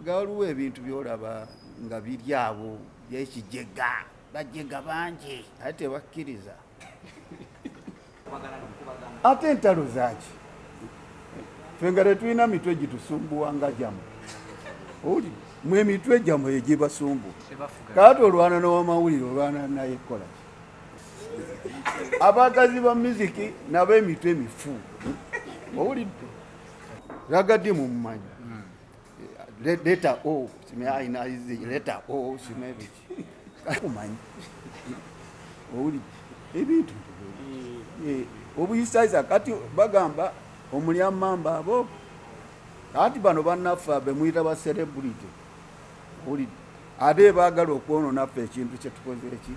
Waliwo ebintu byolaba nga biri awo byekijega bajega bangi ate tebakkiriza ate entalo zaki ffe nga tetulina mitwe gitusumbuwa nga jamu oli mwe mitwe jamu jejibasumbuwa kati olwana n'owamawulire olwana naye kola abakazi ba muziki nabo emitwe mifu owulidde Ragga mumumanyi leta o sime aina izi leta o sime biki kumanyi owulidde ebintu obuyisaiza kati bagamba omulyamamba abo kati bano bannaffe abemuyita ba celebrity owulidde ate baagala okwononaffe ekintu kyetukoze eki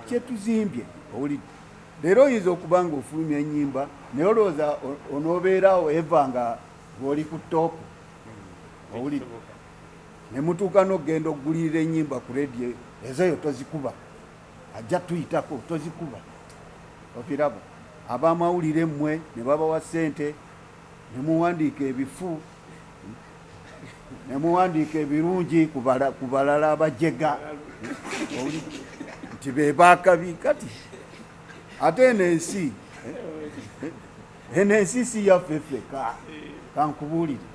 kyetuzimbye owulidde leero oyinza okuba nga ofulumya ennyimba naye olowooza onoobeerawo eva nga ng'oli ku toopu owulidde ne mutuuka n'ogenda okugulirira ennyimba ku rediyo ezoyo tozikuba ajja tuyitako tozikuba obiraba abamawulire mmwe ne babawa ssente ne muwandiika ebifu ne muwandiika ebirungi ku balala abajega nti be baakabi kati ate enensi enensi si yaffe ffeka kankubuulire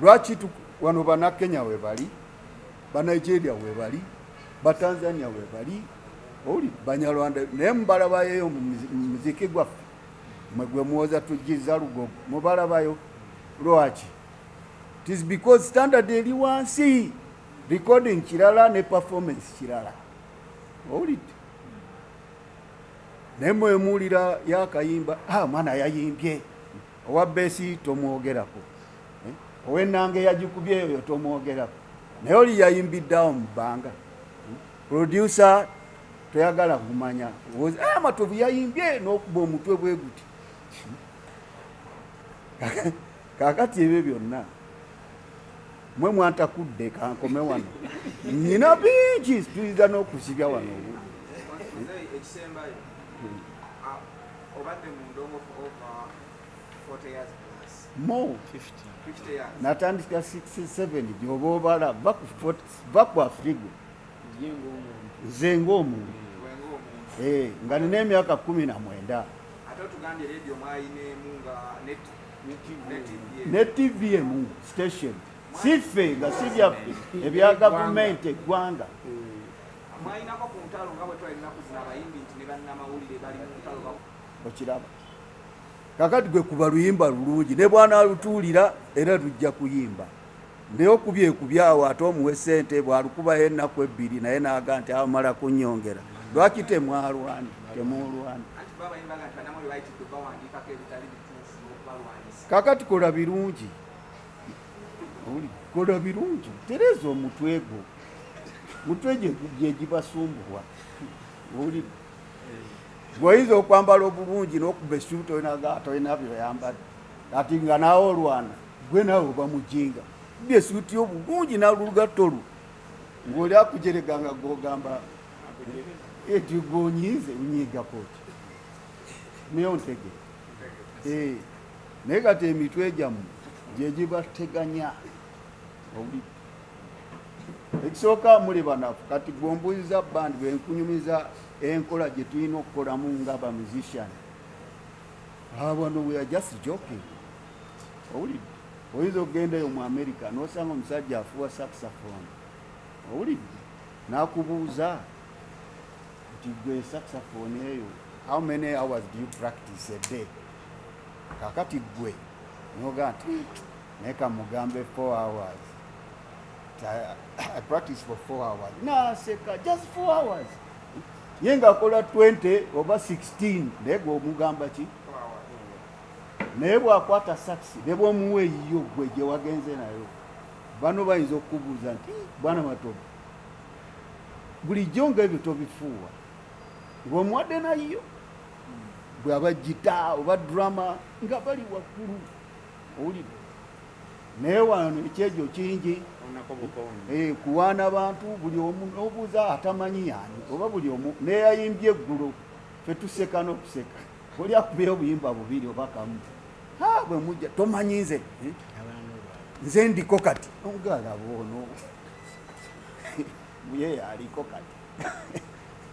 lwaki wano bannakenya we bali banigeria we bali batanzania we bali oli banyarwanda naye mubalabayo mu muziki gwaffe mwe gwe muwoza tugiza lugogo mubalabayo lwaki it is because standard eri wansi recording kirala ne performance kirala owulidde naye mwemuwulira yakayimba mwana yayimbye owa besi tomwogerako ow'ennanga eyagikubye eyo tomwogerako naye oli yayimbiddeawo mu bbanga producer toyagala kumanya Matovu yayimbye n'okuba omutwe bwe guti kakati ebyo byonna mwe mwantakudde kankome wano nina bingi tuyinza n'okusibya wano more 50 years natandika 67 gyoba obala baku Afrigo nze ng'omuntu nga nina emyaka 19 ne TV emu station siffe nga si byaffe ebya gavumenti eggwanga okiraba kakati gwe kuba luyimba lulungi ne bwana lutuulira era lujja kuyimba naye okubyekubyawo ate omuwe ssente bwalukubayo ennaku 2 naye n'aga nti amala kunnyongera lwaki temwalwani temulwani kakati kola birungi kola birungi tereza omutwe gwo mutwe jejibasumbuwa owulidde gwoyinza okwambala obulungi n'okuba essuuti olina byoyambadde ati nga naawe olwana gwe naawe oba mujinga kuba essuuti obulungi n'olugatto lu ng'oli akujerega nga gogamba eti gonyize unyigako ki naye ontege naye kati emitwe gyammwe gyegibateganya ekisooka muli banafu kati gwombuuziza bandi bwenkunyumiza enkola gye tulina okukolamu nga ba musician wano we are just joking owulidde oyinza okugendayo mu America n'osanga omusajja afuwa saxophone owulidde n'akubuuza nti gwe saxophone eyo how many hours do you practice a day kakati gwe noga nti naye kamugambe 4 hours I practice for 4 hours naseka just 4 hours ye ng'akola 20 oba 16 naye gwe omugamba ki naye bw'akwata saxi ne bw'omuwa eyiyo gwe gye wagenze nayo bano bayinza okukubuuza nti bwana Matovu bulijjo ng'ebyo tobifuuwa ng'omuwadde nayo bw'aba gita oba drama nga bali waggulu owulidde naye wano ekyegyo kingi kuwaana abantu buli omu n'obuuza atamanyi yani oba buli omu neyayimbye eggulo ffe tuseka n'okuseka oli akubye obuyimba bubiri oba kamu bwe mujja tomanyi nze nze ndiko kati omugala bono muye aliko kati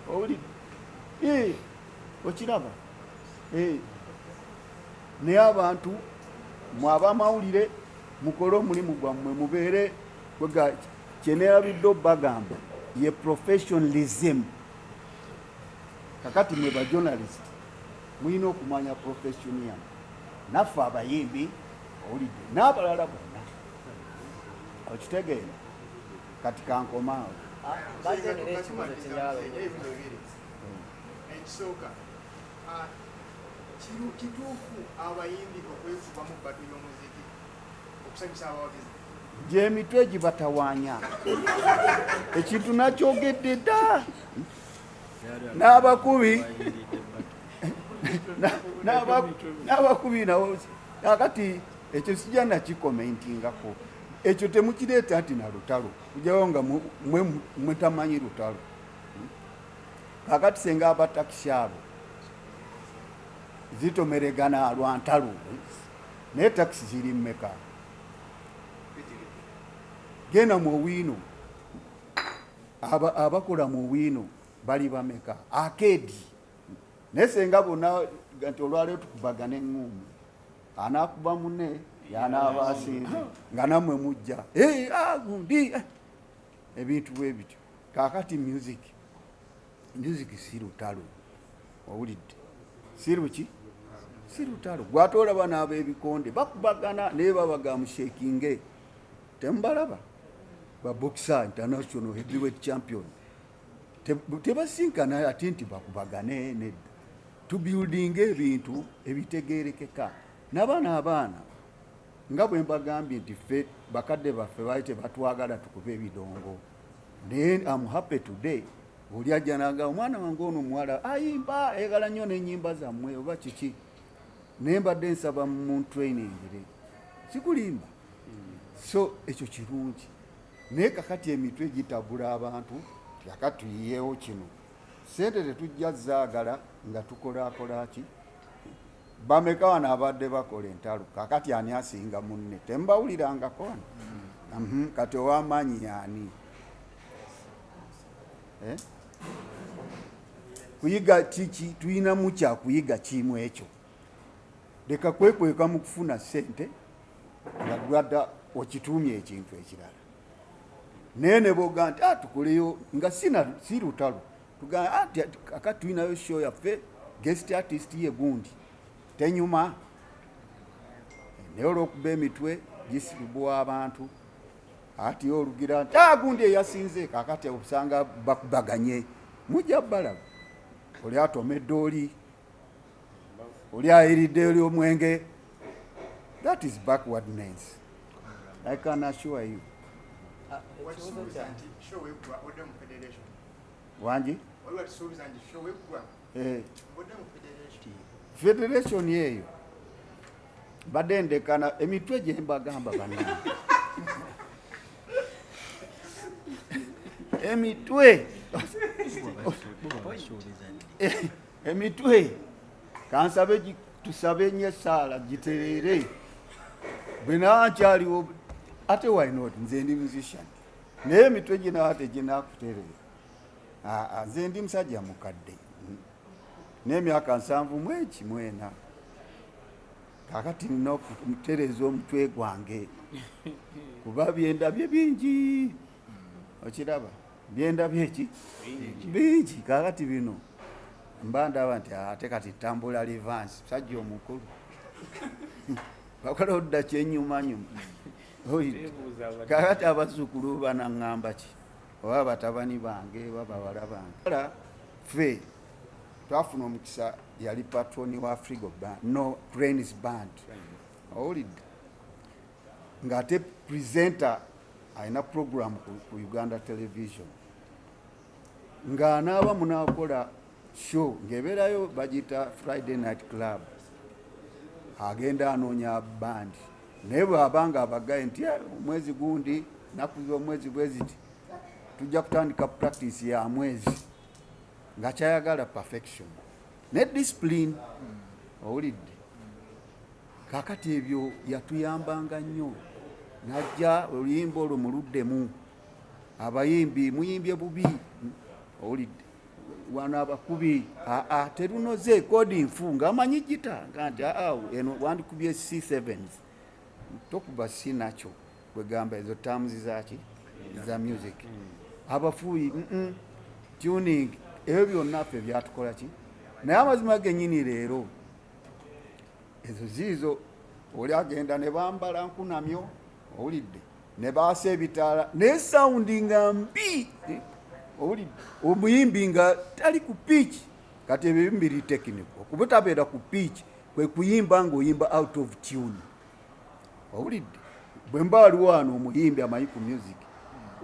owulidde okiraba naye abantu mwabamawulire mukole omulimu gwammwe mubeere kyeneerabidde bagamba ye professionalism. Kakati mwe bajournalist mulina okumanya profession yammwe, naffe abayimbi owulidde n'abalala bonna okitegeera. Kati kankomaawo ekisooka kituufu abayimbi okwekuba mu bbatu y'omuziki okusanyusa abawagizi gye emitwe gibatawaanya ekintu nakyogedde dda n'abakubi nawo kakati ekyo sijja nakikomentingako. Ekyo temukireeta nti na lutalo kujawo nga mwe tamanyi lutalo. Kakati senga abatakisi abo zitomeregana lwa ntalo naye takisi ziri mmeka? Genda mu Owino, abakola mu Owino bali bameka? Akedi naye senga bonna nti olwaleero tukubagana eŋŋumu, anaakuba munne yanaaba asinze nga nammwe mujja gundi ebintu bwe bityo. Kakati music si lutalo, owulidde? Si luki? Si lutalo. Gwate olaba n'ab'ebikonde bakubagana naye babaga mushekinge, temubalaba? Babokisa international heavyweight champion tebasinkana ate nti bakubagane nedda. Tubuildinga ebintu ebitegeerekeka n'abaana nga bwe mbagambye nti ffe bakadde baffe baali tebatwagala tukube ebidongo. Naye am happy today oli ajja naga omwana wange ono omuwala ayimba ayagala nnyo n'ennyimba zammwe oba kiki, naye mbadde nsaba mu trainingire sikulimba. So ekyo kirungi. Naye kakati emitwe gitabula abantu kakati tuyiyeewo kino sente tetujja zaagala nga tukolakola ki. Bameka wano abadde bakola entalo, kakati ani asinga munne? Tembawulirangako wano. Kati ow'amaanyi yani kuyiga kiki? Tuyinamu kyakuyiga kimu ekyo. Leka kwekweka mu kufuna sente nga gwadda okituumye ekintu ekirala. Naye ne boga nti tukoleyo nga si lutalo, tugamba kakati tulinayo show yaffe guest artist ye gundi tenyuma. Naye olw'okuba emitwe gisibibwa abantu ati olugira nti gundi eyasinze, kakati obusanga bakubaganye mujja balaba. Oli atomedde oli ayiridde oli omwenge. That is backwardness, I can assure you. Wanji? Federation yeyo badde ndekana emitwe gye mbagamba bannange. Emitwe kansabe tusabe nnyo essaala gitereere bwe naakyaliwo. Ate why not? Nze ndi musician naye emitwe gino ate ginaakutereera. Nze ndi musajja mukadde n'emyaka 74. Kakati nina okutereeza omutwe gwange kuba byendabye bingi. Okiraba byendabye eki bingi. Kakati bino mba ndaba nti ate kati tambula livansi musajja omukulu bakola odda kyenyumanyuma. Kakati abazzukulu banaŋŋamba ki oba batabani bange oba bawala bange. Ffe twafuna omukisa yali patroni wa Frigo Band, no Cranes Band, owulidde? Ng'ate presenter alina program ku Uganda Television ng'anaaba munaakola show ng'ebeerayo bagita Friday Night Club. Agenda anoonya bandi naye bw'abanga abagaye nti omwezi gundi nakuza omwezi bweziti tujja kutandika practice ya mwezi nga kyayagala perfection ne discipline, owulidde? Kakati ebyo yatuyambanga nnyo najja oluyimba olwo muluddemu abayimbi muyimbye bubi owulidde wano abakubi terunoze kodi nfu ng'amanyi gita nga nti eno wandikubye C7s tokuba si nakyo kwegamba ezo terms zaki za music abafuuyi tuning ebyo byonna ffe byatukola ki naye amazima gennyini leero ezo ziizo oli agenda ne bambala nkunamyo owulidde ne baasa ebitaala naye sawundi nga mbi owulidde omuyimbi nga tali ku piiki kati ebyo biri tekiniko okuba tabeera ku piiki kwe kuyimba ng'oyimba out of tune owulidde bwe mba waliwo wano omuyimbi amanyi ku music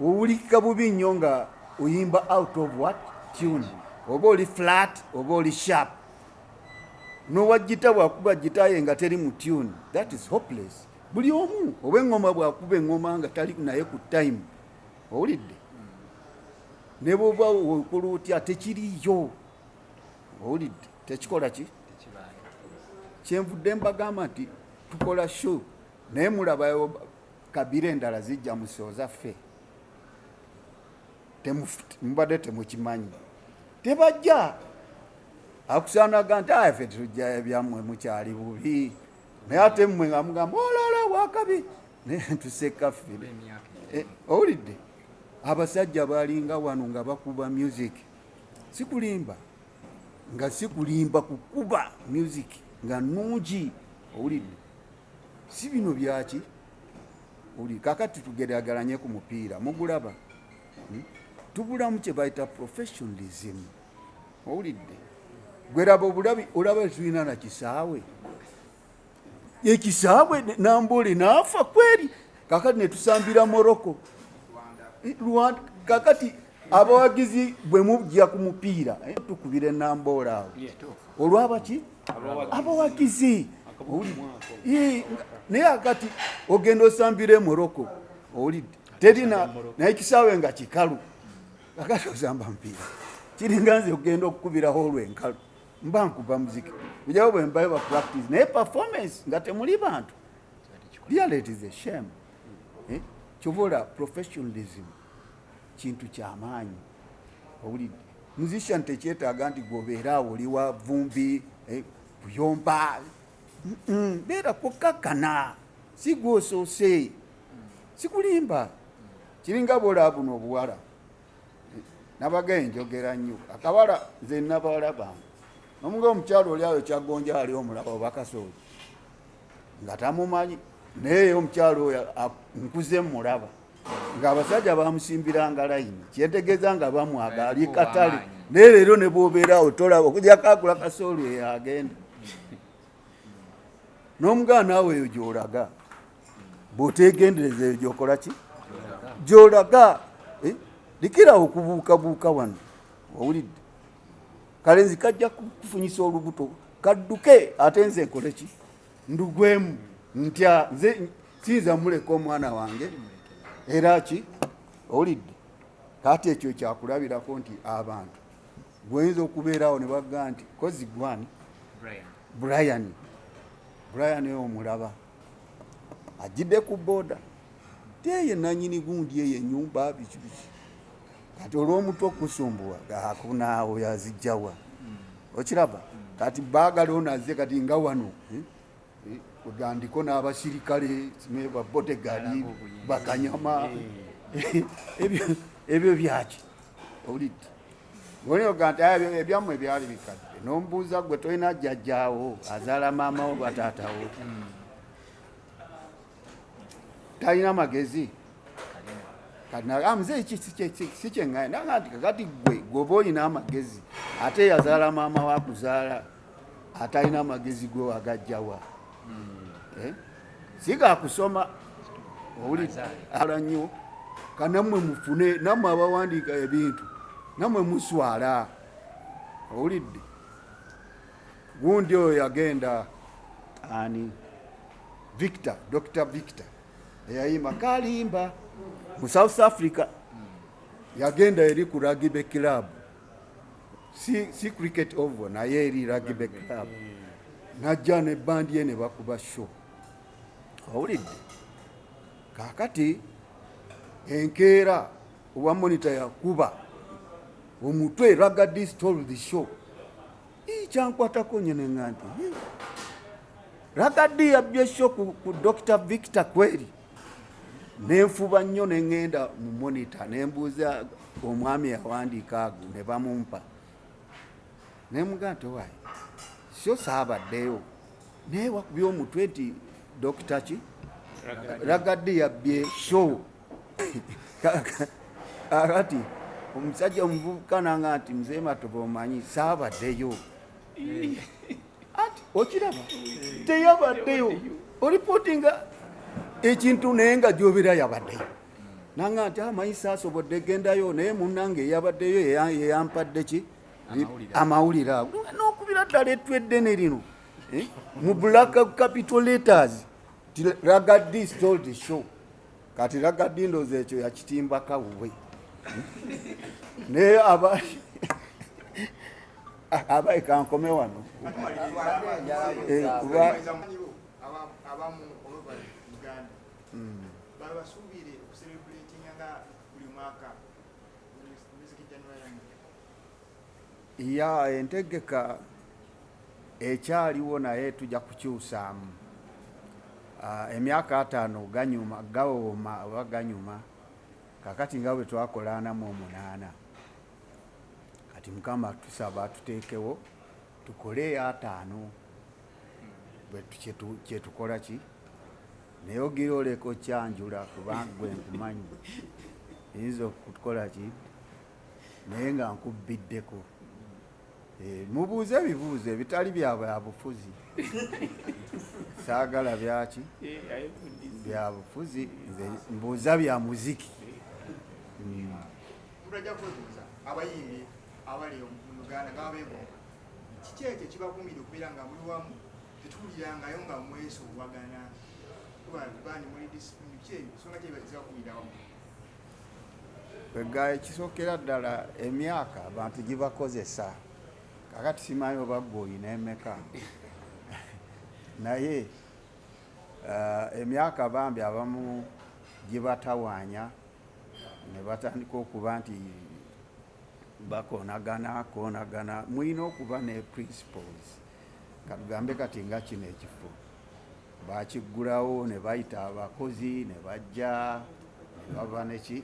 owulikika bubi nnyo nga oyimba out of what tune oba oli flat oba oli sharp nowa gita bwakuba gita ye nga teri mu tune that is hopeless buli omu oba eŋŋoma bwakuba eŋŋoma nga tali naye ku time owulidde ne bwoba okola otya tekiriyo owulidde tekikola ki kyenvudde mbagamba nti tukola show naye mulabayo kabira endala zijja musooza ffe mubadde temukimanyi tebajja akusaanaga nti ffe tujja ebyammwe mukyali bubi naye ate mmwe nga mugamba olala wakabi naye ntuseka ffe owulidde abasajja balinga wano nga bakuba music sikulimba nga sikulimba kukuba music nga nungi owulidde si bino byaki uli kakati tugeraageranye ku mupiira mugulaba tubulamu kye bayita professionalism owulidde gweraba obulabi olaba tulina na kisaawe ekisaawe nambole naafa kweri kakati netusambira Morocco Rwanda kakati abawagizi bwe mujja ku mupiira tukubire namboola awo olwabaki abawagizi naye akati ogenda osambire Morocco owulidde terina naye kisaawe nga kikalu kakati osamba mupiira kiringa nze ogenda okukubiraho olwenkalu mba nkuba muziki bujawo bwe mbayo ba practice naye performance nga temuli bantu really it is a shame kyovola professionalism kintu kyamaanyi owulidde musician tekyetaaga nti gwobeeraawo oli wa vumbi kuyomba beera kukakkana si gwosoose sikulimba kiringa boolaba buno obuwala nabaga enjogera nnyo akawala nze nabawala bange nomuga omukyalo oli ayo kyagonja ali omulaba oba kasooli nga tamumanyi naye omukyalo oyo nkuze mulaba ng'abasajja bamusimbiranga layini kyentegeeza nga bamwaga ali katale naye leero ne bwobeerawo tolaba okujja kakula kasooli eyo agenda n'omugaa naawe eyo gy'olaga bw'otegendereza eyo gy'okola ki gy'olaga likirawo okubuukabuuka wano owulidde kale nzi kajja kufunyisa olubuto kadduke ate nze nkole ki ndugwemu ntya nze siyinza muleka omwana wange era ki owulidde kati ekyo kyakulabirako nti abantu gwoyinza okubeerawo ne bagamba nti kozi gwani Brian omulaba ajidde ku booda teye nanyini gundi eyo ennyumba bikibiki kati olw'omutwe okusumbuwa akunaawo yazijjawa okiraba kati baagala onaze kati nga wano kugandiko n'abasirikale babotegari bakanyama ebyo byaki owulidde olioga nti ebyammwe byali bikadde n'omubuuza gwe tolina jjajjaawo azaala maamawo bataatawo talina magezi muzeeyi si kyeŋŋaye naga nti kakati gweoba olina amagezi ate yazaala maama wakuzaala atalina amagezi gwe wagajjawa sigakusoma owulidde ala nnyo kanammwe mufune nammwe abawandiika ebintu nammwe muswala owulidde gundi oyo yagenda ani Dr. Victor eyayima kalimba mu South Africa yagenda eri ku rugby club si cricket over naye eri rugby club najja ne bandi ye ne bakuba show owulidde kakati enkeera owa monita yakuba omutwe Ragga stole the show. Kyankwatako nyene nga nti Ragga yabbye show ku Dr. Victor kweri. Nenfuba nnyo ne ngenda mu monita ne mbuuza omwami yawandiika ago ne bamumpa. Ne mugamba nti waayi so saabaddeyo naye wakubye omutwe nti Dr. ki Ragga yabbye show. Akati omusajja omuvubuka nanga nti mzee Matovu omanyi saabaddeyo. Ati okiraba teyabaddeyo oripotinga ekintu naye nga gyobera yabaddeyo. Nanga nti amanyi saasobodde gendayo naye munnange yabaddeyo yeyampadde ki amawulire ago n'okubira ddala etwedde ne lino mu black capital letters Ragga stole the show. Kati Ragga ndowooza ekyo yakitimba kawuwe naye abayi kankome wano abamu olwobali Uganda babasuubire okucelebratinga nga buli mwaka music January ya entegeka ekyaliwo naye tujja kukyusaamu. Emyaka 5 ganyuma gawooma oba ganyuma kakati nga bwe twakolanamu 8 kati Mukama tusaba tuteekewo tukole 5 bwe kyetukola ki naye ogira oleko kyanjula kubanga gwe nkumanyi yinza okukola ki naye nga nkubbiddeko. Mubuuze ebibuuzo ebitali byabufuzi saagala byaki byabufuzi nze mbuuza bya muziki. Murajja kwebuuza abayimbi abali mu Uganda nga beegomba kiki ekyo kibakuumira okubeera nga muli wamu tetuwulirangayo nga mwesoowagana bani muli disipulini ki ensonga kibakuumira wamu? Wega ekisookera ddala emyaka abantu gibakozesa kakati simanyi oba gwe oyina emeka naye emyaka bambi abamu gibatawaanya ne batandika okuba nti bakonagana. Mulina okuba ne principles. Katugambe kati nga kino ekifo bakiggulawo ne bayita abakozi ne bajja ne bava neki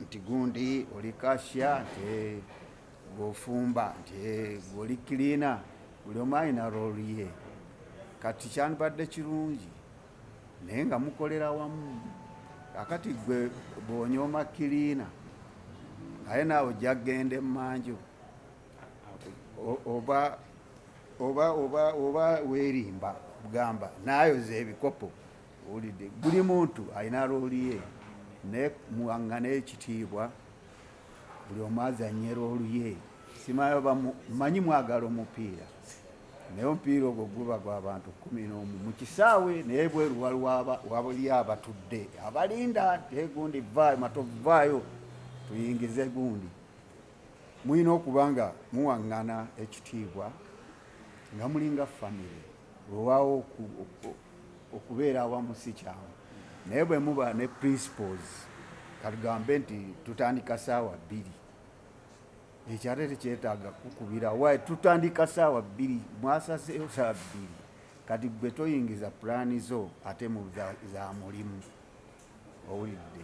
nti gundi oli kasya nti gw'ofumba nti gw'oli kirina buli omu alina rooli ye. Kati kyandibadde kirungi naye nga mukolera wamu. Akati gwe bw'onyooma kirina naye naawe ojja kgenda emmanju oba weerimba gamba naayoza ebikopo owulidde buli muntu alina rooli ye naye muwaŋŋane ekitiibwa buli omu azannye rooli ye. Simanyi oba mmanyi mwagala omupiira naye omupiira ogwo guba gw'abantu 11 mu kisaawe naye bweru wabuli abatudde abalinda tegundi vaayo Matovu vaayo tuyingize gundi. Mulina okuba nga muwaŋŋana ekitiibwa nga mulinga famire olwawo okubeera awamu si kyangu naye bwe muba ne principles katugambe nti tutandika saawa 2 ekyate tekyetaaga kukubira waaye tutandika saawa 2 mwasaseyo saawa 2 kati gwe toyingiza pulaani zo ate mu za mulimu. Owulidde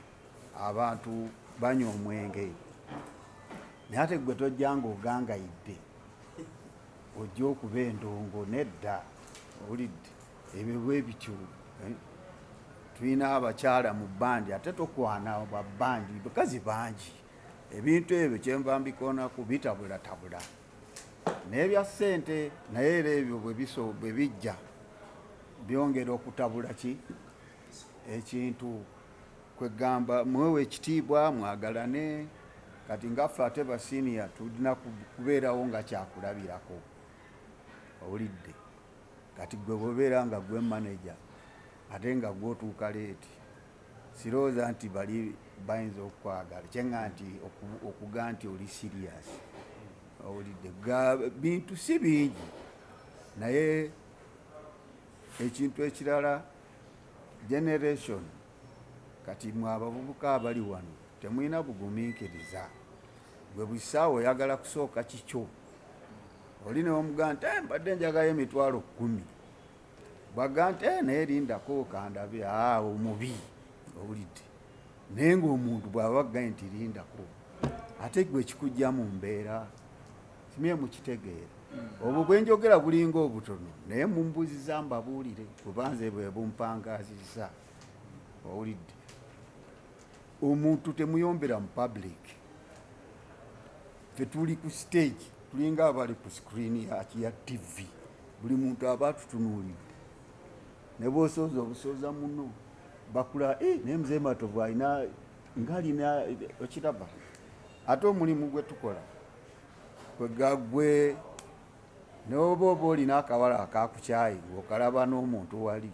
abantu banywa omwenge naye ate gwe tojjanga ogangayidde ojja okuba endongo nedda. Owulidde ebyo bwe bityo tulina abakyala mu bbandi ate tokwana babbandi bakazi bangi. Ebintu ebyo kyenva mbikonaku bitabulatabula n'ebya ssente naye era ebyo bwe bijja byongera okutabula ki ekintu. Kwegamba mwewe ekitiibwa mwagalane. Kati ngaffe ate basiniya tulina kubeerawo nga kyakulabirako. Owulidde kati gwe bwebeera nga gwe manager ate nga gwotuuka leeti sirowooza nti bali bayinza okukwagala kyenga nti okuga nti oli serious. Owulidde bintu si bingi naye ekintu ekirala generation kati mwe abavubuka abali wano temulina bugumiikiriza bwe busaawo oyagala kusooka kikyo oli neomugaa nti mbadde njagayo emitwalo 10 bwaga nti naye lindako kandabe omubi owulidde naye ngaomuntu bw'abagaye nti lindako ate gwe kikujja mu mbeera simye mukitegeera obwo bwenjogera bulinga obutono naye mumbuziza mbabuulire kubanze bwe bumpangaziza owulidde omuntu temuyombera mu public fetuli ku stage tulinga abali ku screen ya TV buli muntu aba atutunuulidde ne bw'osooza obusooza muno bakula naye mzee Matovu alina ng'alina okiraba ate omulimu gwe tukola kwegagwe n'oba oba olina akawala akakukyayi okalaba n'omuntu wali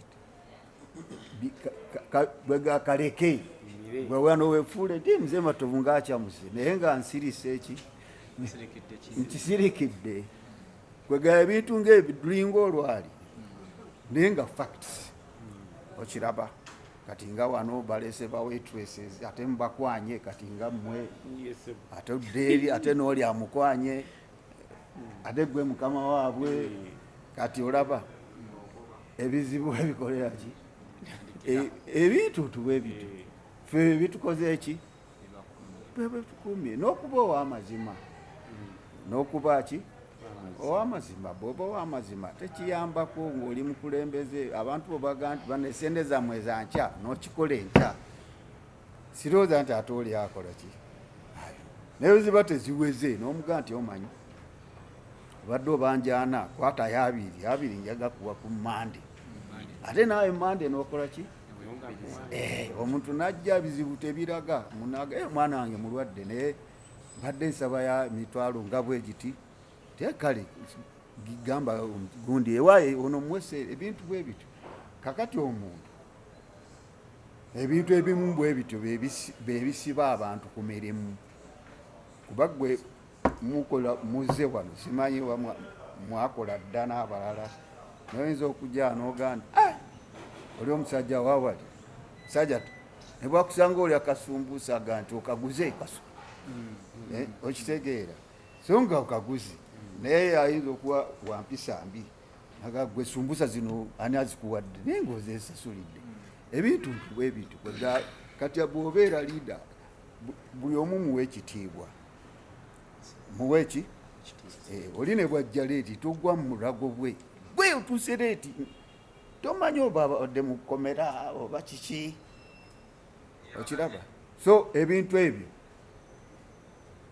bwegakaleke gwe wano wefuule nti mzee Matovu ng'akyamuse naye nga nsirise eki nkisirikidde kwegala ebintu ng'ebidulinga olwali naye nga facts okiraba kati nga wano balese ba waitress ate mubakwanye kati nga mmwe ate oddeeri ate n'oli amukwanye ate gwe mukama waabwe kati olaba ebizibu ebikolera ki ebintu tuwe ebitu fe bitukoze eki bwetukumye n'okuba ow'amazima n'okuba ki ow'amazima bw'oba ow'amazima tekiyambako ng'oli mukulembeze abantu bobaga nti banesente zammwe za nkya n'okikola enkya sirowooza nti ate oli akola ki naye ziba teziweze n'omuga nti omanyi obadde obanjaana kwatayo abiri njaga kuwa ku mande ate naawe mande n'okola ki omuntu najja bizibu tebiraga munaga mwana wange mulwadde naye mbadde nsaba ya mitwalo nga bwe giti tekale gigamba gundi ewaye ono mwese ebintu bwe bityo kakati omuntu ebintu ebimu bwe bityo bebisiba abantu ku mirimu kuba gwe mukola muze wano simanyi mwakola dda n'abalala noyinza okujja n'oganda oli omusajja wawali musajja ne bwakusanga oli akasumbuusa aga nti okaguze kaso okitegeera so nga okaguze naye ayinza okuwa wampisa mbi naga gwe sumbusa zino ani azikuwadde naye ng'ozesasulidde ebintu bwe bityo kati bw'obeera liida buli omu muwe ekitiibwa muwe ki oli ne bwajja leeti togwa mu mulago bwe otuuse leeti tomanyi oba odde mu kkomera oba kiki okiraba so ebintu ebyo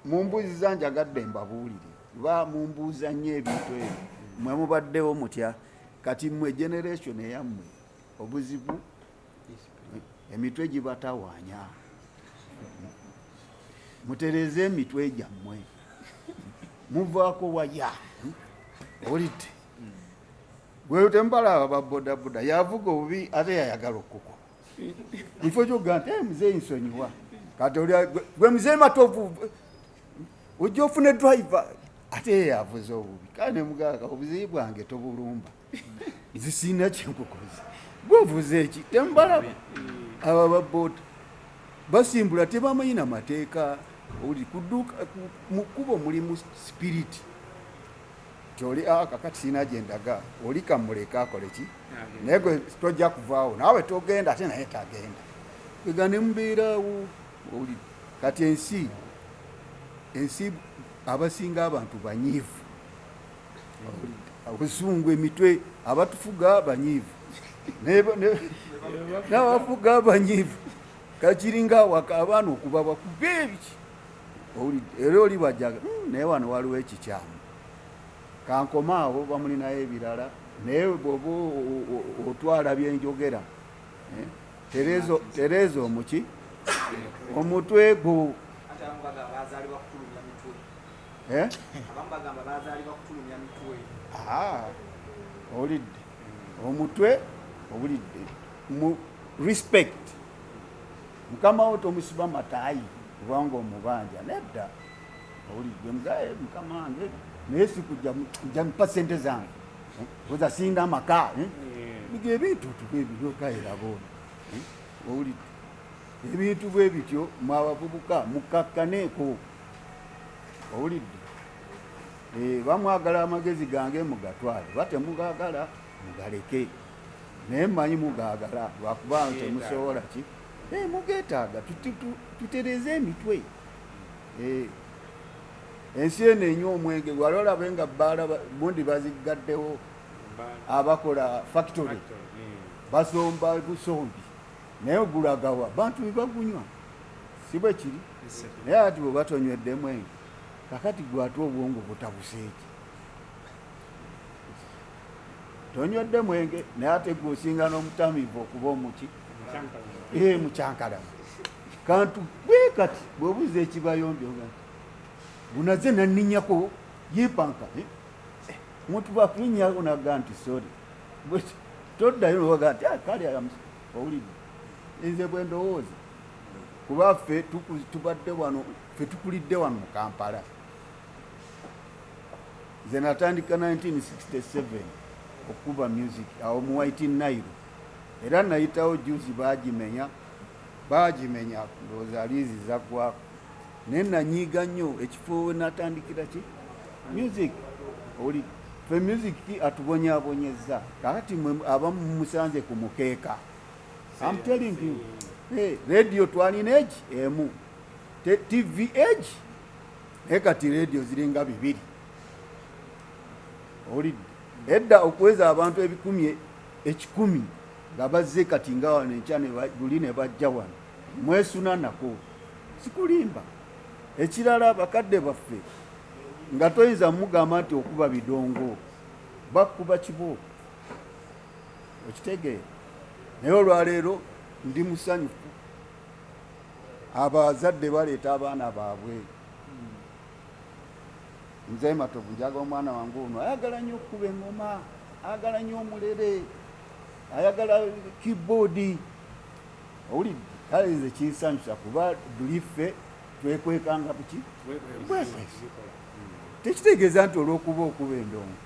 mumbuuziza njagadde mbabuulire ba mumbuuza nnyo ebintu ebyo mwe mubaddewo mutya kati mmwe generation eyammwe obuzibu emitwe gibatawaanya mutereze emitwe gyammwe muvaako waya olidde gwe tembalaba babodaboda yavuga obubi ate yayagala okuko kifo kyoga nti muzeeyi nsonyiwa kati gwe muzee Matovu ojja ofune driver ate yavuze obubi kale nemugaga obuzibu bwange tobulumba nzisiina kyenkukoze bwovuze eki tembalaba aba baboda basimbula tebamanyi na mateeka oli kuduka mu kkubo mulimu spirit kyoli kakati siina gyendaga oli kamuleka akole ki naye gwe tojja kuvaawo naawe togenda ate naye tagenda ega ne mubeerawo oli kati ensi abasinga abantu banyiivu obusungu emitwe abatufuga banyiivu n'abafuga banyiivu kakiringa waka abaana okuba bakuba ebiki era oli bajjaga naye wano waliwo ekikyamu kankomaawo bamulinayo ebirala naye bwoba otwala byenjogera tereeza omuki omutwe gwo olidde omutwe obulidde mu respect mukama wo tomusiba mataayi kubanga omubanja nedda olidde mugaye mukama wange naye sikujja mpa sente zange oza sinda amaka biga ebintu tubebirokayira boona owulidde ebintu bwe bityo mwabavubuka mukakkaneeko owulidde bamwagala amagezi gange mugatwale batemugagala mugaleke naye mmanyi mugagala lwakuba temusobola ki mugeetaaga tutereze emitwe ensi eno enywa omwenge wali olabe nga bbaala bundi bazigaddewo abakola factory basomba busombi naye ogulagawa bantu bebagunywa si bwe kiri naye ati bwe batonywedde mwenge kakati gwate obwongo butabuseeki tonywedde mwenge naye ate gwosinga n'omutamivu okuba omuki mukyankalamu kantu bwe kati bwebuuza ekibayombye bunaze nanninyako yipanka muntu bwakulinyako naga nti sori toddayo nowaga nti kale owulidde nze bwe ndowooza kuba ffe tubadde wano ffe tukulidde wano mu Kampala nze natandika 1967 okuba music awo mu White Nile era nayitawo juzi bagimenya ndowooza aliizi zaggwako naye nanyiiga nnyo ekifo we natandikira ki music oli fe music atubonyaabonyezza kakati abamu musanze ku mukeeka I'm telling you radio twalina egi emu TV egi naye kati radio ziringa 2 olidde edda okuweza abantu 10,000 nga bazze kati nga wano enkya guli ne bajja wano mwesuna nako sikulimba ekirala bakadde baffe nga toyinza mugamba nti okuba bidongo bakuba kibo okitegeera naye olwaleero ndi musanyufu abazadde baleeta abaana baabwe nze Matovu njaga omwana wange ono ayagala nnyo okukuba engoma ayagala nnyo omulere ayagala keyboard owulidde kale nze kinsanyusa kuba duliffe twekwekanga buki tekitegeeza nti olwokuba okuba endongo